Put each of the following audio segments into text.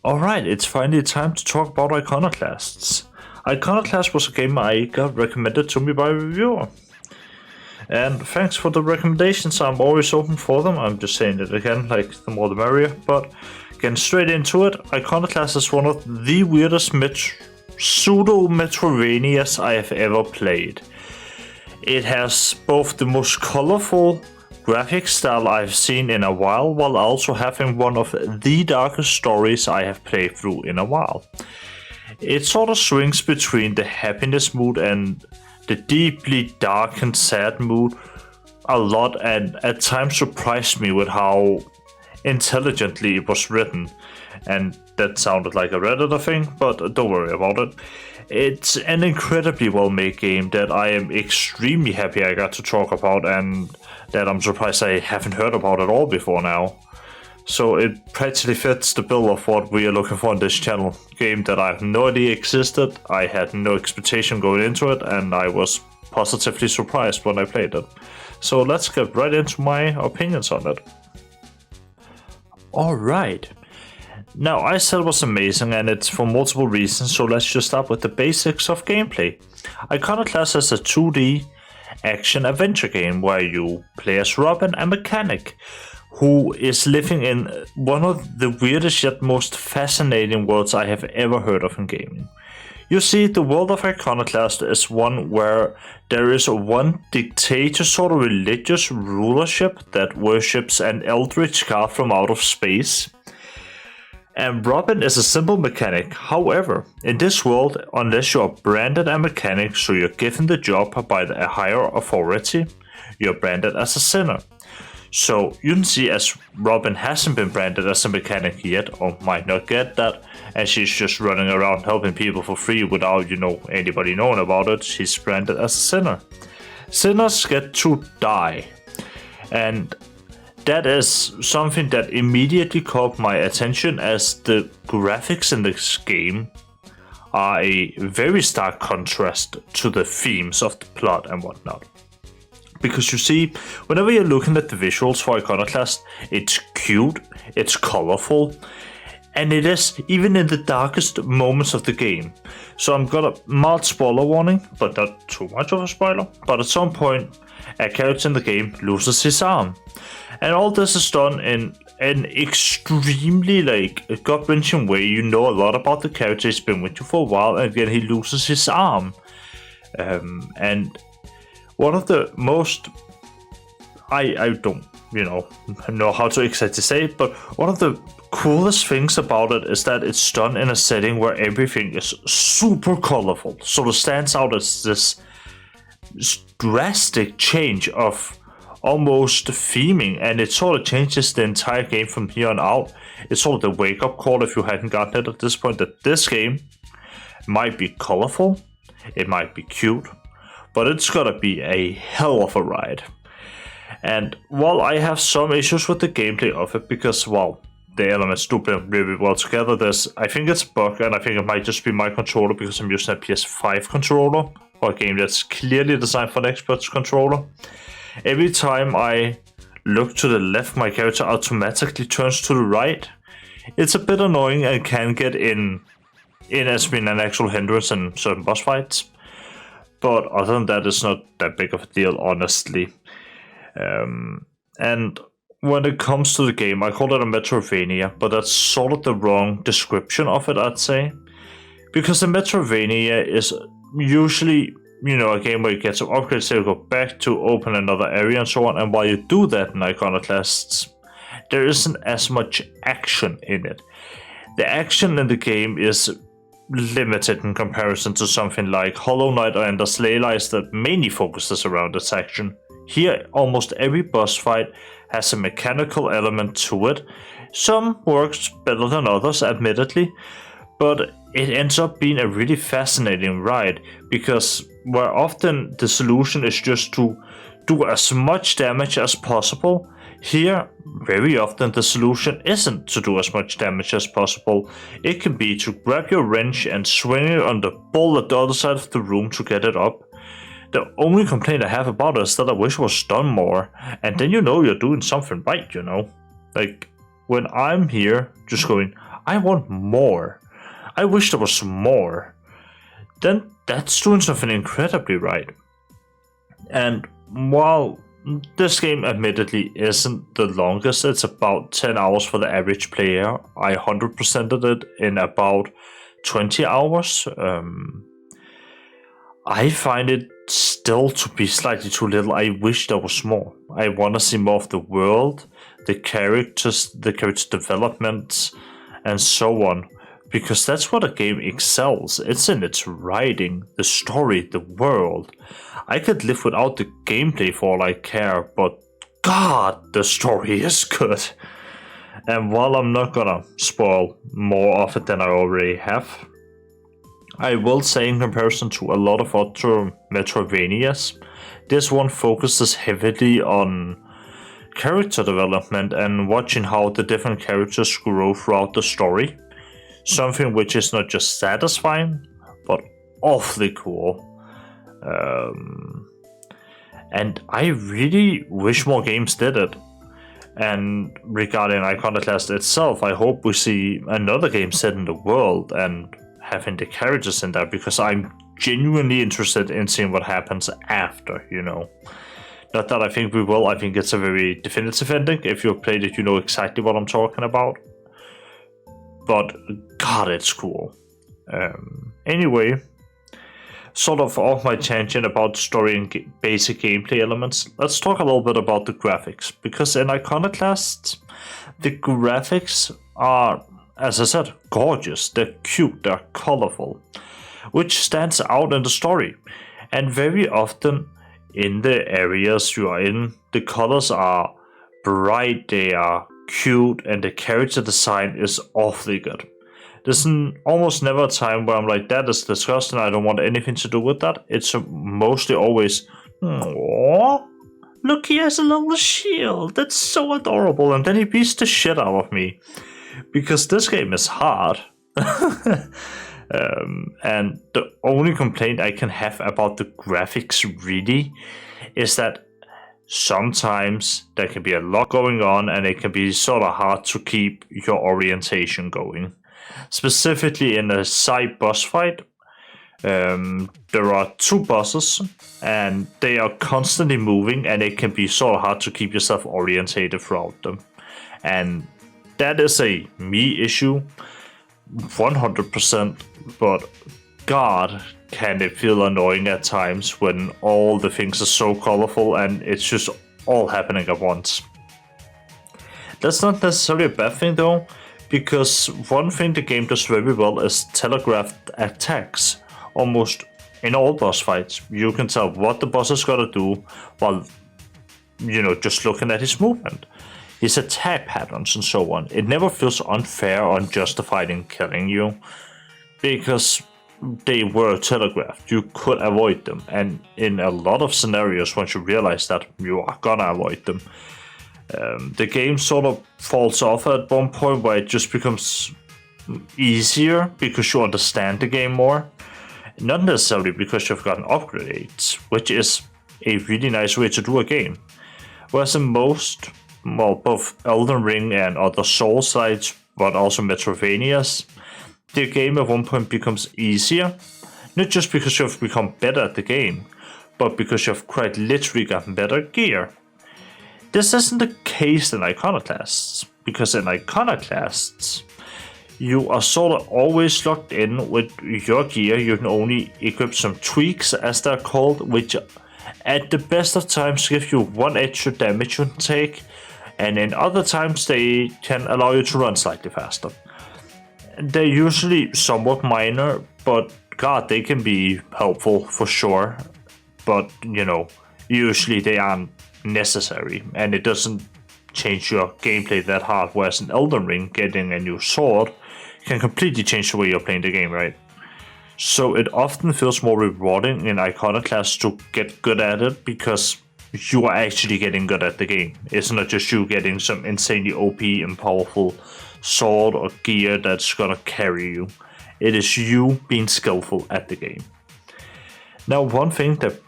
Alright, it's finally time to talk about Iconoclasts. Iconoclasts was a game I got recommended to me by a reviewer. And thanks for the recommendations, I'm always open for them. I'm just saying it again, like the more the merrier. But getting straight into it, Iconoclast is one of the weirdest pseudo-metroidvanias I have ever played. It has both the most colorful graphic style I've seen in a while also having one of the darkest stories I have played through in a while. It sort of swings between the happiness mood and the deeply dark and sad mood a lot, and at times surprised me with how intelligently it was written. And that sounded like a Redditor thing, but don't worry about it. It's an incredibly well made game that I am extremely happy I got to talk about, and that I'm surprised I haven't heard about at all before now. So it practically fits the bill of what we are looking for in this channel. Game that I have no idea existed, I had no expectation going into it, and I was positively surprised when I played it. So let's get right into my opinions on it. Alright. Now, I said it was amazing, and it's for multiple reasons, so let's just start with the basics of gameplay. Iconoclast is a 2D action-adventure game where you play as Robin, a mechanic, who is living in one of the weirdest yet most fascinating worlds I have ever heard of in gaming. You see, the world of Iconoclast is one where there is one dictator sort of religious rulership that worships an eldritch god from out of space. And Robin is a simple mechanic. However, in this world, unless you are branded a mechanic, so you're given the job by a higher authority, you're branded as a sinner. So you can see, as Robin hasn't been branded as a mechanic yet, or might not get that, and she's just running around helping people for free without, anybody knowing about it, she's branded as a sinner. Sinners get to die. And that is something that immediately caught my attention, as the graphics in this game are a very stark contrast to the themes of the plot and whatnot. Because you see, whenever you're looking at the visuals for Iconoclast, it's cute, it's colorful, and it is even in the darkest moments of the game. So I'm gonna mild spoiler warning, but not too much of a spoiler. But at some point, a character in the game loses his arm. And all this is done in an extremely gut-wrenching way. You know a lot about the character, he's been with you for a while, and then he loses his arm. And one of the most, I don't know how to exactly say it, but one of the coolest things about it is that it's done in a setting where everything is super colorful. So it stands out as this drastic change of almost theming, and it sort of changes the entire game from here on out. It's sort of the wake-up call, if you hadn't gotten it at this point, that this game might be colorful, it might be cute, but it's gonna be a hell of a ride. And while I have some issues with the gameplay of it, because, the elements do blend really well together, I think it's a bug, and I think it might just be my controller, because I'm using a PS5 controller for a game that's clearly designed for an expert's controller. Every time I look to the left, my character automatically turns to the right. It's a bit annoying and can get in as being an actual hindrance in certain boss fights. But other than that, it's not that big of a deal, honestly. And when it comes to the game, I call it a metroidvania, but that's sort of the wrong description of it, I'd say. Because a metroidvania is usually, a game where you get some upgrades, so you go back to open another area and so on. And while you do that in Iconoclasts, there isn't as much action in it. The action in the game is limited in comparison to something like Hollow Knight or Ender's Leyline that mainly focuses around its action. Here, almost every boss fight has a mechanical element to it. Some works better than others, admittedly, but it ends up being a really fascinating ride, because where often the solution is just to do as much damage as possible, here, very often the solution isn't to do as much damage as possible. It can be to grab your wrench and swing it on the ball at the other side of the room to get it up. The only complaint I have about it is that I wish it was done more, and then you're doing something right, Like, when I'm here just going, I want more. I wish there was more. Then that's doing something incredibly right. And while this game admittedly isn't the longest, it's about 10 hours for the average player. I 100%ed it in about 20 hours. I find it still to be slightly too little. I wish there was more. I want to see more of the world, the character development, and so on. Because that's what a game excels. It's in its writing, the story, the world. I could live without the gameplay for all I care, but God, the story is good. And while I'm not gonna spoil more of it than I already have, I will say in comparison to a lot of other metroidvanias, this one focuses heavily on character development and watching how the different characters grow throughout the story. Something which is not just satisfying, but awfully cool. And I really wish more games did it. And regarding Iconoclast itself, I hope we see another game set in the world and having the characters in there, because I'm genuinely interested in seeing what happens after, you know. Not that I think we will, I think it's a very definitive ending. If you've played it, you know exactly what I'm talking about. But God, it's cool. Anyway, sort of off my tangent about story and basic gameplay elements, let's talk a little bit about the graphics. Because in Iconoclasts, the graphics are, as I said, gorgeous. They're cute, they're colorful, which stands out in the story. And very often in the areas you are in, the colors are bright, they are cute, and the character design is awfully good. There's almost never a time where I'm like, that is disgusting, I don't want anything to do with that. It's mostly always, aww, look, he has a little shield, that's so adorable, and then he beats the shit out of me. Because this game is hard. And the only complaint I can have about the graphics really is that sometimes there can be a lot going on and it can be sort of hard to keep your orientation going. Specifically in a side boss fight, there are two bosses and they are constantly moving and it can be sort of hard to keep yourself orientated throughout them. And that is a me issue, 100%, but God, can it feel annoying at times when all the things are so colorful and it's just all happening at once. That's not necessarily a bad thing though, because one thing the game does very well is telegraphed attacks. Almost in all boss fights, you can tell what the boss is gonna do while, you know, just looking at his movement, his attack patterns and so on. It never feels unfair or unjustified in killing you, because they were telegraphed. You could avoid them, and in a lot of scenarios, once you realize that, you are gonna avoid them. The game sort of falls off at one point where it just becomes easier because you understand the game more. Not necessarily because you've gotten upgrades, which is a really nice way to do a game. Whereas in most, well, both Elden Ring and other Souls sites, but also Metroidvanias, the game at one point becomes easier. Not just because you've become better at the game, but because you've quite literally gotten better gear. This isn't the case in Iconoclasts, because in Iconoclasts, you are sort of always locked in with your gear. You can only equip some tweaks, as they're called, which at the best of times give you one extra damage you can take, and in other times they can allow you to run slightly faster. They're usually somewhat minor, but God, they can be helpful for sure. But, you know, usually they aren't necessary, and it doesn't change your gameplay that hard, whereas in Elden Ring, getting a new sword can completely change the way you're playing the game, right? So it often feels more rewarding in Iconoclast to get good at it, because you are actually getting good at the game. It's not just you getting some insanely OP and powerful sword or gear that's gonna carry you. It is you being skillful at the game. Now, one thing that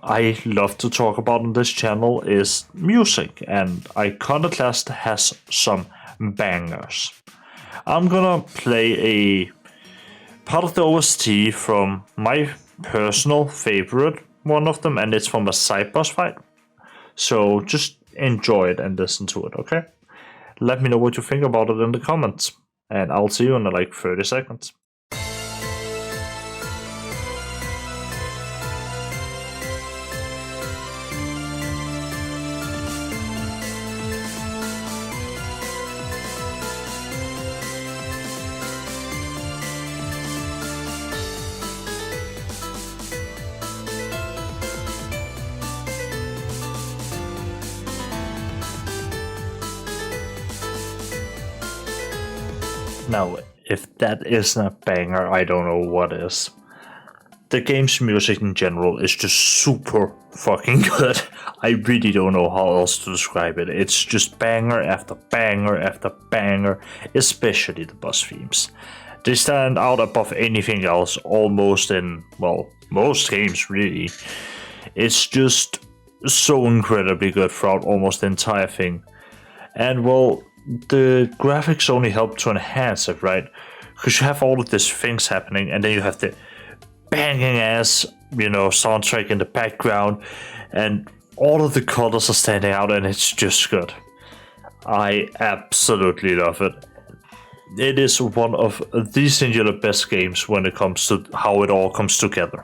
I love to talk about on this channel is music, and Iconoclast has some bangers. I'm gonna play a part of the OST from my personal favorite one of them, and it's from a side boss fight. So just enjoy it and listen to it, okay? Let me know what you think about it in the comments, and I'll see you in like 30 seconds. Now, if that isn't a banger, I don't know what is. The game's music in general is just super fucking good. I really don't know how else to describe it. It's just banger after banger after banger, especially the boss themes. They stand out above anything else almost in, well, most games really. It's just so incredibly good throughout almost the entire thing. And well, the graphics only help to enhance it, right? Because you have all of these things happening, and then you have the banging ass, soundtrack in the background, and all of the colors are standing out, and it's just good. I absolutely love it. It is one of the singular best games when it comes to how it all comes together.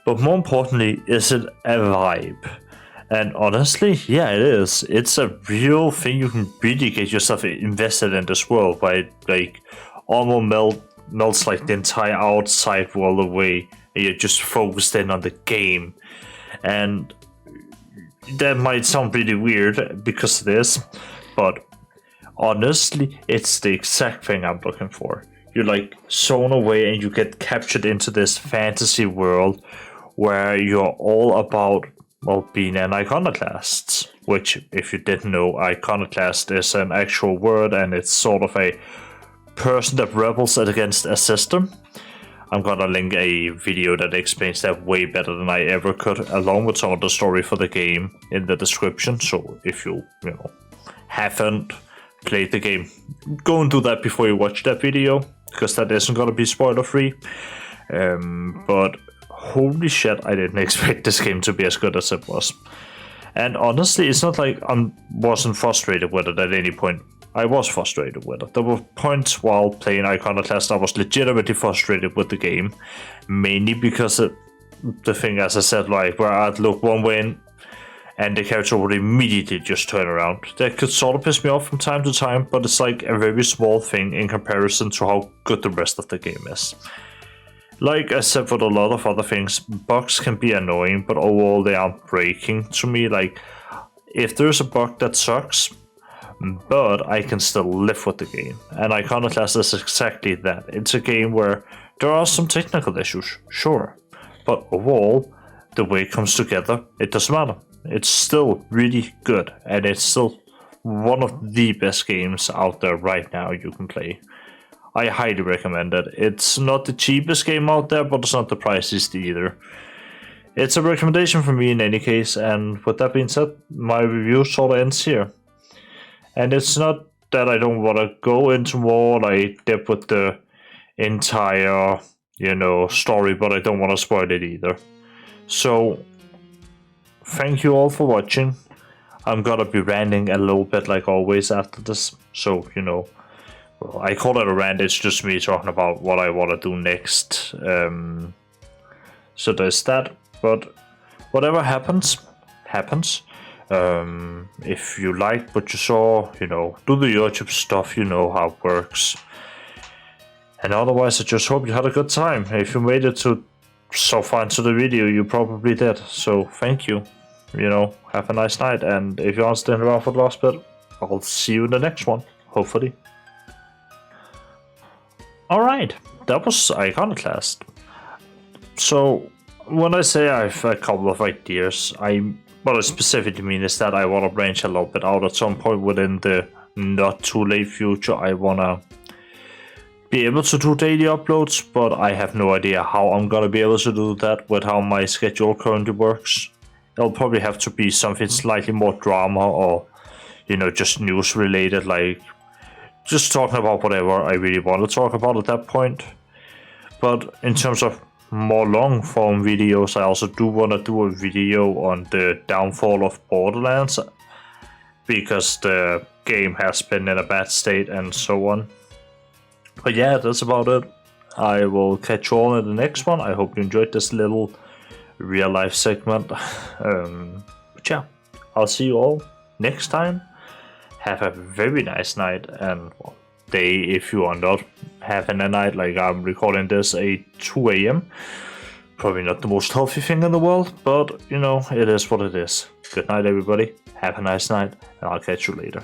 But more importantly, is it a vibe? And honestly, yeah, it is. It's a real thing. You can really get yourself invested in this world by it, like almost melts like the entire outside world away, and you're just focused in on the game. And that might sound really weird because it is, but honestly, it's the exact thing I'm looking for. You're like sewn away and you get captured into this fantasy world where you're all about, well, being an iconoclast, which, if you didn't know, iconoclast is an actual word, and it's sort of a person that rebels against a system. I'm gonna link a video that explains that way better than I ever could, along with some of the story for the game in the description. So if you haven't played the game, go and do that before you watch that video, because that isn't gonna be spoiler free. But holy shit, I didn't expect this game to be as good as it was. And honestly, it's not like I wasn't frustrated with it at any point. I was frustrated with it. There were points while playing Iconoclast I was legitimately frustrated with the game. Mainly because the thing, as I said, like where I'd look one way and the character would immediately just turn around. That could sort of piss me off from time to time, but it's like a very small thing in comparison to how good the rest of the game is. Like I said with a lot of other things, bugs can be annoying, but overall they aren't breaking to me. Like, if there's a bug that sucks, but I can still live with the game. And Iconoclast is exactly that. It's a game where there are some technical issues, sure, but overall, the way it comes together, it doesn't matter. It's still really good, and it's still one of the best games out there right now you can play. I highly recommend it. It's not the cheapest game out there, but it's not the priciest either. It's a recommendation from me in any case, and with that being said, my review sort of ends here. And it's not that I don't want to go into more like depth with the entire, story, but I don't want to spoil it either. So, thank you all for watching. I'm gonna be ranting a little bit like always after this, so, well, I call it a rant, it's just me talking about what I want to do next. So there's that, but whatever happens. If you liked what you saw, do the YouTube stuff, you know how it works. And otherwise, I just hope you had a good time. If you made it to so far into the video, you probably did. So thank you. Have a nice night. And if you aren't staying around for the last bit, I'll see you in the next one, hopefully. Alright, that was Iconoclast. So, when I say I have a couple of ideas, what I specifically mean is that I want to branch a little bit out at some point within the not too late future. I want to be able to do daily uploads, but I have no idea how I'm going to be able to do that with how my schedule currently works. It'll probably have to be something slightly more drama or, just news related, like just talking about whatever I really want to talk about at that point. But in terms of more long form videos, I also do want to do a video on the downfall of Borderlands, because the game has been in a bad state and so on. But yeah, that's about it. I will catch you all in the next one. I hope you enjoyed this little real life segment. But yeah, I'll see you all next time. Have a very nice night and day if you are not having a night. Like, I'm recording this at 2 a.m. Probably not the most healthy thing in the world, but you know, it is what it is. Good night, everybody. Have a nice night, and I'll catch you later.